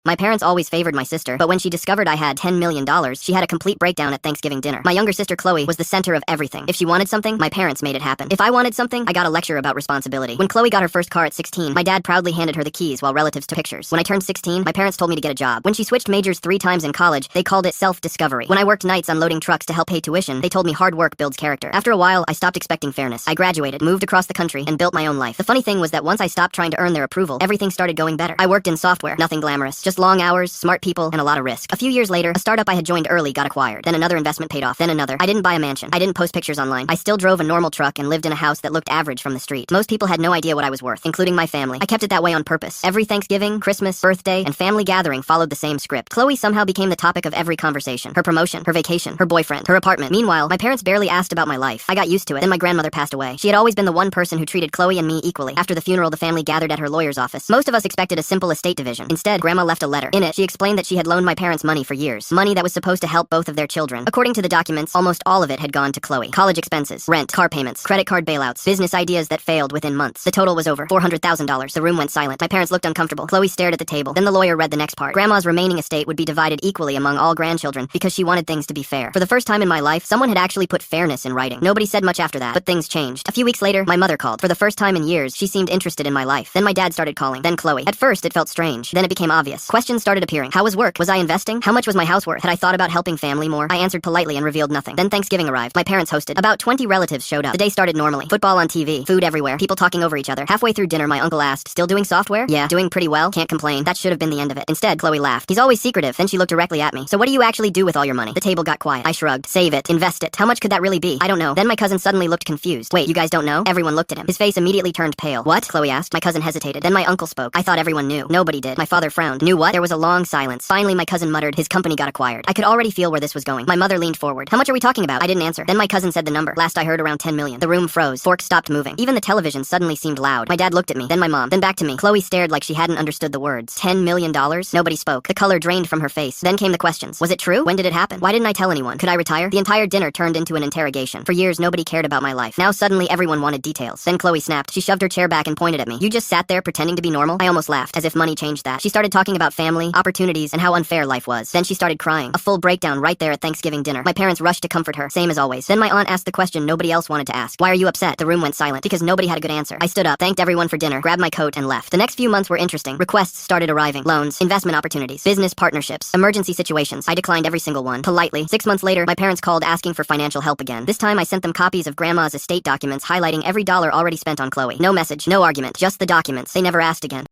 My parents always favored my sister, but when she discovered I had $10 million, she had a complete breakdown at Thanksgiving dinner. My younger sister Chloe was the center of everything. If she wanted something, my parents made it happen. If I wanted something, I got a lecture about responsibility. When Chloe got her first car at 16, my dad proudly handed her the keys while relatives took pictures. When I turned 16, my parents told me to get a job. When she switched majors 3 times in college, they called it self-discovery. When I worked nights unloading trucks to help pay tuition, they told me hard work builds character. After a while, I stopped expecting fairness. I graduated, moved across the country, and built my own life. The funny thing was that once I stopped trying to earn their approval, everything started going better. I worked in software, nothing glamorous, just long hours, smart people, and a lot of risk. A few years later, a startup I had joined early got acquired. Then another investment paid off. Then another. I didn't buy a mansion. I didn't post pictures online. I still drove a normal truck and lived in a house that looked average from the street. Most people had no idea what I was worth, including my family. I kept it that way on purpose. Every Thanksgiving, Christmas, birthday, and family gathering followed the same script. Chloe somehow became the topic of every conversation. Her promotion, her vacation, her boyfriend, her apartment. Meanwhile, my parents barely asked about my life. I got used to it. Then my grandmother passed away. She had always been the one person who treated Chloe and me equally. After the funeral, the family gathered at her lawyer's office. Most of us expected a simple estate division. Instead, Grandma left a letter. In it, she explained that she had loaned my parents money for years. Money that was supposed to help both of their children. According to the documents, almost all of it had gone to Chloe. College expenses, rent, car payments, credit card bailouts, business ideas that failed within months. The total was over $400,000. The room went silent. My parents looked uncomfortable. Chloe stared at the table. Then the lawyer read the next part. Grandma's remaining estate would be divided equally among all grandchildren because she wanted things to be fair. For the first time in my life, someone had actually put fairness in writing. Nobody said much after that, but things changed. A few weeks later, my mother called. For the first time in years, she seemed interested in my life. Then my dad started calling. Then Chloe. At first, it felt strange. Then it became obvious. Questions started appearing. How was work? Was I investing? How much was my house worth? Had I thought about helping family more? I answered politely and revealed nothing. Then Thanksgiving arrived. My parents hosted. About 20 relatives showed up. The day started normally. Football on TV, food everywhere, people talking over each other. Halfway through dinner, my uncle asked, "Still doing software?" "Yeah, doing pretty well. Can't complain." That should have been the end of it. Instead, Chloe laughed. "He's always secretive." Then she looked directly at me. "So what do you actually do with all your money?" The table got quiet. I shrugged. "Save it. Invest it." "How much could that really be?" "I don't know." Then my cousin suddenly looked confused. "Wait, you guys don't know?" Everyone looked at him. His face immediately turned pale. "What?" Chloe asked. My cousin hesitated. Then my uncle spoke. I thought everyone knew. Nobody did. My father frowned. "Knew what?" There was a long silence. Finally, my cousin muttered, "His company got acquired." I could already feel where this was going. My mother leaned forward. "How much are we talking about?" I didn't answer. Then my cousin said the number. Last I heard, around 10 million. The room froze. Forks stopped moving. Even the television suddenly seemed loud. My dad looked at me. Then my mom. Then back to me. Chloe stared like she hadn't understood the words. $10 million? Nobody spoke. The color drained from her face. Then came the questions. Was it true? When did it happen? Why didn't I tell anyone? Could I retire? The entire dinner turned into an interrogation. For years, nobody cared about my life. Now suddenly everyone wanted details. Then Chloe snapped. She shoved her chair back and pointed at me. "You just sat there pretending to be normal?" I almost laughed, as if money changed that. She started talking about family, opportunities, and how unfair life was. Then she started crying. A full breakdown right there at Thanksgiving dinner. My parents rushed to comfort her, same as always. Then my aunt asked the question nobody else wanted to ask. "Why are you upset?" The room went silent, because nobody had a good answer. I stood up, thanked everyone for dinner, grabbed my coat, and left. The next few months were interesting. Requests started arriving. Loans, investment opportunities, business partnerships, emergency situations. I declined every single one, politely. 6 months later, my parents called asking for financial help again. This time I sent them copies of Grandma's estate documents highlighting every dollar already spent on Chloe. No message, no argument, just the documents. They never asked again.